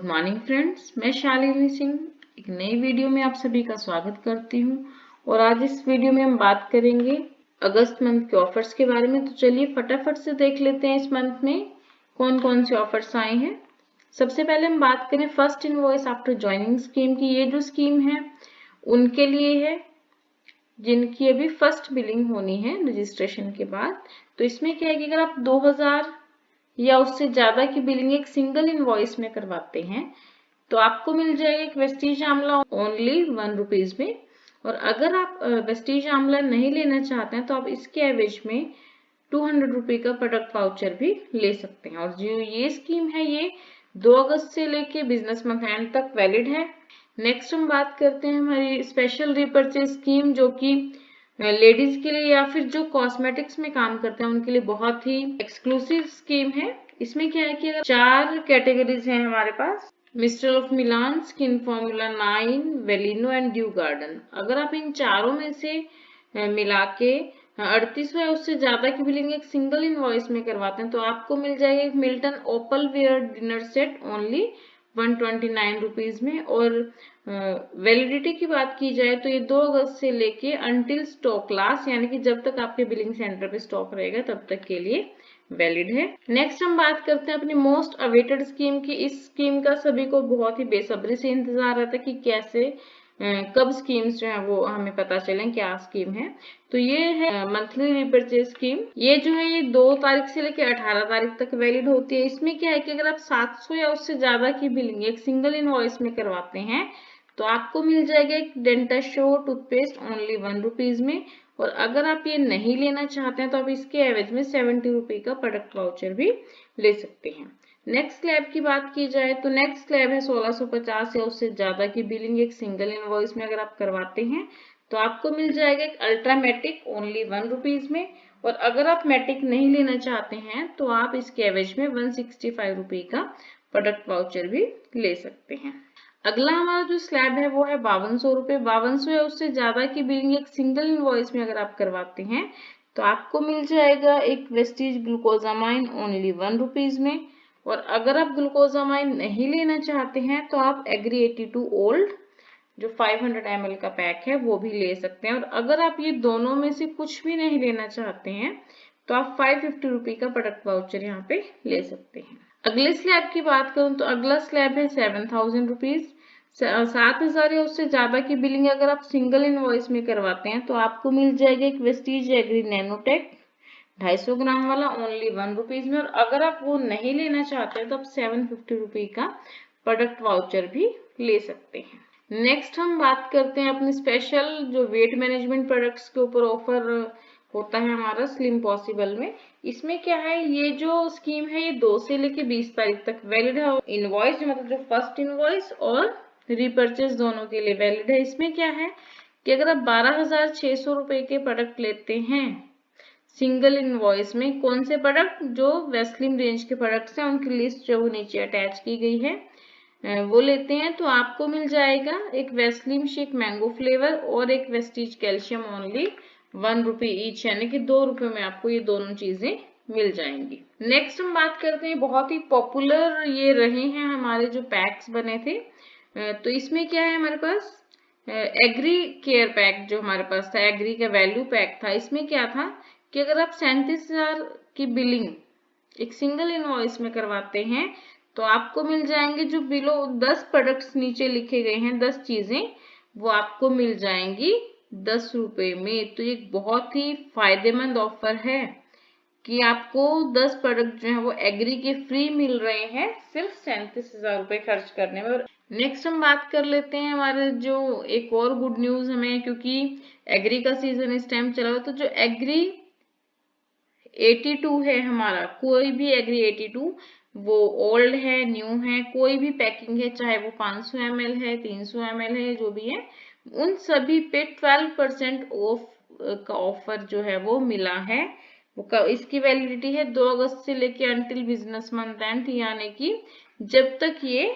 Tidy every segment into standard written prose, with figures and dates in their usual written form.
Good morning friends, मैं शालिनी सिंह एक नई वीडियो में आप सभी का स्वागत करती हूँ। और आज इस वीडियो में हम बात करेंगे अगस्त मंथ के ऑफर्स के बारे में। तो चलिए फटाफट से देख लेते हैं इस मंथ में कौन कौन से ऑफर्स आए हैं। सबसे पहले हम बात करें first invoice after joining scheme की। ये जो स्कीम है उनके लिए है जिनकी अभी फर्स्ट बिलिंग होनी है रजिस्ट्रेशन के बाद। तो इसमें क्या है कि अगर आप 2000 या उससे ज्यादा की बिलिंग एक सिंगल इनवॉइस में करवाते हैं तो आपको मिल जाएगा एक वेस्टीज आमला ओनली ₹1 में। और अगर आप वेस्टीज आमला नहीं लेना चाहते हैं तो आप इसके एवज में ₹200 का प्रोडक्ट वाउचर भी ले सकते हैं। और जो ये स्कीम है ये 2 अगस्त से लेके बिजनेस मंथ एंड तक वैलिड है। नेक्स्ट हम बात करते हैं हमारी स्पेशल रीपर्चेज स्कीम, जो कि लेडीज के लिए या फिर जो कॉस्मेटिक्स में काम करते हैं उनके लिए बहुत ही एक्सक्लूसिव स्कीम है। इसमें क्या है कि अगर 4 कैटेगरीज हैं हमारे पास, mister of Milan, skin formula 9, Velino and dew garden. अगर आप इन चारों में से मिला के 38 या उससे ज्यादा की बिलिंग एक सिंगल इनवॉइस में करवाते हैं तो आपको मिल जाएगा एक Milton opalware dinner set only ₹129 में। और वैलिडिटी की बात की जाए तो ये 2 अगस्त से लेके अंटिल स्टॉक लास्ट, यानी कि जब तक आपके बिलिंग सेंटर पे स्टॉक रहेगा तब तक के लिए वैलिड है। नेक्स्ट हम बात करते हैं अपनी मोस्ट अवेटेड स्कीम की। इस स्कीम का सभी को बहुत ही बेसब्री से इंतजार रहता है कि कैसे कब स्कीम्स जो है वो हमें पता चलें क्या स्कीम है। तो ये है मंथली रीपर्चेज स्कीम। ये जो है ये 2 तारीख से लेकर 18 तारीख तक वैलिड होती है। इसमें क्या है कि अगर आप 700 या उससे ज्यादा की बिलिंग एक सिंगल इनवॉइस में करवाते हैं तो आपको मिल जाएगा एक डेंटिस्ट शो टूथपेस्ट ओनली ₹1 में। और अगर आप ये नहीं लेना चाहते हैं तो आप इसके एवज में ₹70 का प्रोडक्ट वाउचर भी ले सकते हैं। नेक्स्ट स्लैब की बात की जाए तो नेक्स्ट स्लैब है 1650 या उससे ज्यादा की बिलिंग एक सिंगल इनवॉइस में अगर आप करवाते हैं तो आपको मिल जाएगा एक अल्ट्रा मैटिक ओनली ₹1 में। और अगर आप मैटिक नहीं लेना चाहते हैं तो आप इसके एवज में ₹165 का प्रोडक्ट वाउचर भी ले सकते हैं। अगला हमारा जो स्लैब है वो है ₹5200। 5200 या उससे ज्यादा की बिलिंग एक सिंगल इनवॉइस में अगर आप करवाते हैं तो आपको मिल जाएगा एक वेस्टीज ग्लूकोजामाइन ओनली ₹1 में। और अगर आप ग्लूकोजामाइन नहीं लेना चाहते हैं तो आप एग्री 82 ओल्ड जो 500 ml का पैक है वो भी ले सकते हैं। और अगर आप ये दोनों में से कुछ भी नहीं लेना चाहते हैं तो आप ₹550 का प्रोडक्ट वाउचर यहाँ पे ले सकते हैं। अगले स्लैब की बात करूं तो अगला स्लैब है ₹7000। 7000 या उससे ज्यादा की बिलिंग अगर आप सिंगल इनवॉइस में करवाते हैं तो आपको मिल जाएगा एक वेस्टीज एग्री नैनोटेक 250 ग्राम वाला ओनली ₹1 में। और अगर आप वो नहीं लेना चाहते हैं तो आप ₹750 का प्रोडक्ट वाउचर भी ले सकते हैं। नेक्स्ट हम बात करते हैं अपने स्पेशल जो वेट मैनेजमेंट प्रोडक्ट्स के ऊपर ऑफर होता है हमारा स्लिम पॉसिबल में। इसमें क्या है, ये जो स्कीम है ये 2 से लेके 20 तारीख तक वैलिड है। इनवॉइस मतलब जो फर्स्ट इनवॉइस और रिपर्चेज दोनों के लिए वैलिड है। इसमें क्या है कि अगर आप ₹12,600 के प्रोडक्ट लेते हैं सिंगल इनवॉइस में, कौन से प्रोडक्ट, जो वेस्लिन रेंज के प्रोडक्ट्स हैं उनकी लिस्ट जो नीचे अटैच की गई है वो लेते हैं तो आपको मिल जाएगा एक वेस्लिन शेक मैंगो फ्लेवर और एक वेस्टीज कैल्शियम ओनली ₹1 ईच, यानी कि ₹2 में आपको ये दोनों चीजें मिल जाएंगी। नेक्स्ट हम बात करते हैं, बहुत ही पॉपुलर ये रहे हैं हमारे जो पैक्स बने थे। तो इसमें क्या है हमारे पास एग्री केयर पैक जो हमारे पास था, एग्री का वैल्यू पैक था। इसमें क्या था कि अगर आप 37,000 की बिलिंग एक सिंगल इनवॉइस में करवाते हैं तो आपको मिल जाएंगे जो बिलो 10 प्रोडक्ट्स नीचे लिखे गए हैं, 10 चीजें, वो आपको मिल जाएंगी ₹10 में। तो ये बहुत ही फायदेमंद ऑफर है कि आपको 10 प्रोडक्ट जो है वो एग्री के फ्री मिल रहे हैं सिर्फ ₹37,000 खर्च करने में। और नेक्स्ट हम बात कर लेते हैं हमारे जो एक और गुड न्यूज हमें, क्योंकि एग्री का सीजन इस टाइम चला हुआ, तो जो एग्री 82 है हमारा, कोई भी एग्री 82 वो ओल्ड है न्यू है कोई भी पैकिंग है, चाहे वो 500 ml है 300 ml है जो भी है, उन सभी पे 12% ऑफ का ऑफर जो है वो मिला है। इसकी वैलिडिटी है 2 अगस्त से लेके अंटिल बिजनेस मंथ एंड, यानी कि जब तक ये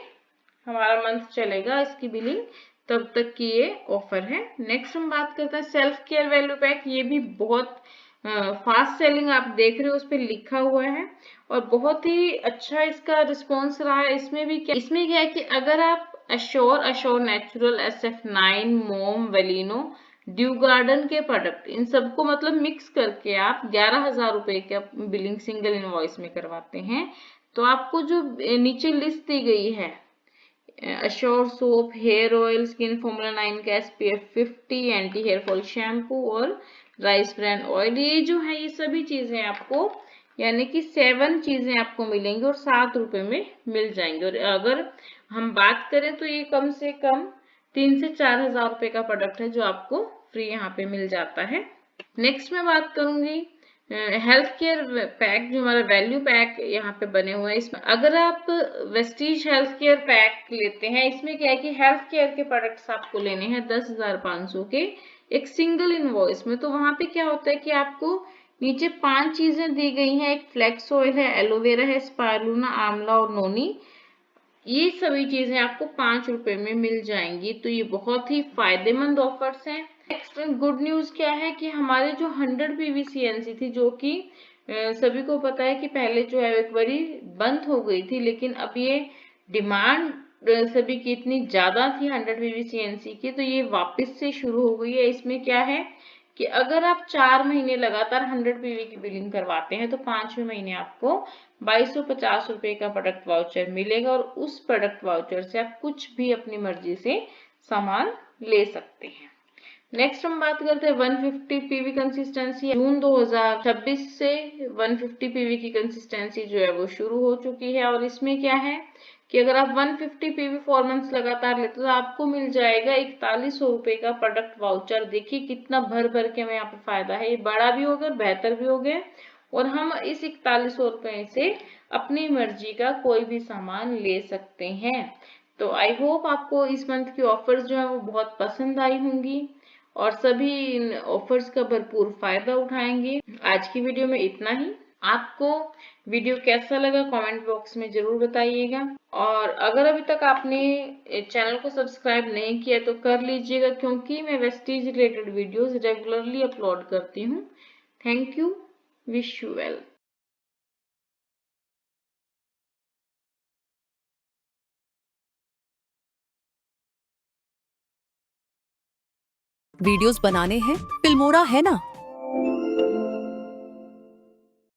हमारा मंथ चलेगा इसकी बिलिंग तब तक की ये ऑफर है। नेक्स्ट हम बात करते हैं सेल्फ केयर वैल्यू पैक। ये भी बहुत फास्ट सेलिंग आप देख रहे हो उस पे लिखा हुआ है और बहुत ही अच्छा इसका रिस्पॉन्स रहा है। इसमें क्या है कि अगर आप अश्योर नेचुरल, SF9, मोम, वेलिनो, ड्यू गार्डन के प्रोडक्ट इन सबको मतलब मिक्स करके आप 11,000 रुपए का बिलिंग सिंगल इनवॉइस में करवाते हैं तो आपको जो नीचे लिस्ट दी गई है, assure soap, hair oil, skin formula 9 का SPF50, anti hair fall shampoo और राइस ब्रांड ऑयल, ये जो है ये सभी चीजें आपको यानी कि 7 चीजें आपको मिलेंगी और 7 रुपए में मिल जाएंगे। और अगर हम बात करें तो ये कम से कम 3 से 4,000 रुपए का प्रोडक्ट है जो आपको फ्री यहाँ पे मिल जाता है। नेक्स्ट मैं बात करूंगी हेल्थ केयर पैक, जो हमारा वैल्यू पैक यहाँ पे बने हुए हैं। इसमें अगर आप वेस्टीज हेल्थ केयर पैक लेते हैं, इसमें क्या है कि हेल्थ केयर के प्रोडक्ट्स आपको लेने हैं 10,500 के एक सिंगल इनवॉइस में। तो वहां पे क्या होता है कि आपको नीचे 5 चीजें दी गई हैं, एक फ्लेक्स ऑयल है, एलोवेरा है, स्पारुलिना, आंवला और नोनी। ये सभी चीजें आपको 5 रुपए में मिल जाएंगी। तो ये बहुत ही फायदेमंद ऑफर्स हैं। नेक्स्ट गुड न्यूज क्या है कि हमारे जो 100 PVCNC थी, जो कि सभी को पता है कि पहले जो है एक बारी बंद हो गई थी, लेकिन अब ये डिमांड सभी की इतनी ज्यादा थी 100 PVCNC की, तो ये वापस से शुरू हो गई है। इसमें क्या है कि अगर आप 4 महीने लगातार 100 PV की बिलिंग करवाते हैं तो 5वें महीने आपको 2250 रुपए का प्रोडक्ट वाउचर मिलेगा और उस प्रोडक्ट वाउचर से आप कुछ भी अपनी मर्जी से सामान ले सकते हैं। नेक्स्ट हम बात करते हैं 150 PV कंसिस्टेंसी। जून 2026 से 150 PV की कंसिस्टेंसी जो है वो शुरू हो चुकी है और इसमें क्या है कि अगर आप 150 PV 4 मंथ्स लगातार लेते हो तो आपको मिल जाएगा 4100 रुपए का प्रोडक्ट वाउचर। देखिए कितना भर भर के हमें यहाँ पे फायदा है, ये बड़ा भी हो गया, बेहतर भी हो गया और हम इस 4100 रुपए से अपनी मर्जी का कोई भी सामान ले सकते हैं। तो आई होप आपको इस मंथ की ऑफर्स जो है वो बहुत पसंद आई होंगी और सभी इन ऑफर्स का भरपूर फायदा उठाएंगे। आज की वीडियो में इतना ही। आपको वीडियो कैसा लगा कमेंट बॉक्स में जरूर बताइएगा और अगर अभी तक आपने चैनल को सब्सक्राइब नहीं किया तो कर लीजिएगा, क्योंकि मैं Vestige related videos regularly upload करती हूँ। Thank you, wish you well. Videos बनाने हैं, फिल्मोरा है ना।